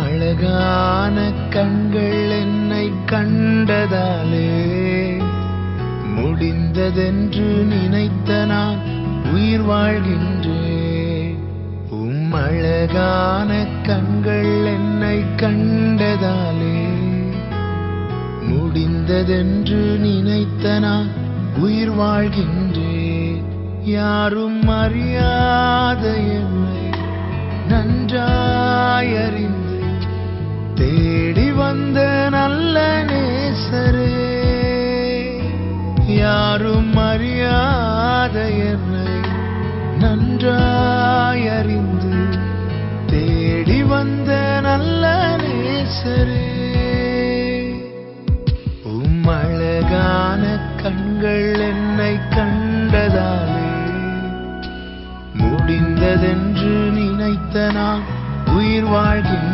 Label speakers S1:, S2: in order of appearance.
S1: அழகான கண்கள் என்னை கண்டதாலே முடிந்ததென்று நினைத்த நான் உயிர் வாழ்கின்றேன். அழகான கண்கள் என்னை கண்டதாலே முடிந்ததென்று நினைத்த நான் உயிர் வாழ்கின்றேன். யாரும் அறியாத என்னை நன்றாயறிந்து தேடி வந்த நல்ல நேசரே, யாரும் அறியாத என்னை நன்றாயறிந்து தேடி வந்த நல்ல நேசரே, அழகான கண்கள் என்னை கண்டதாலே முடிந்ததென்று நினைத்த நான் உயிர் வாழ்கின்றேன்.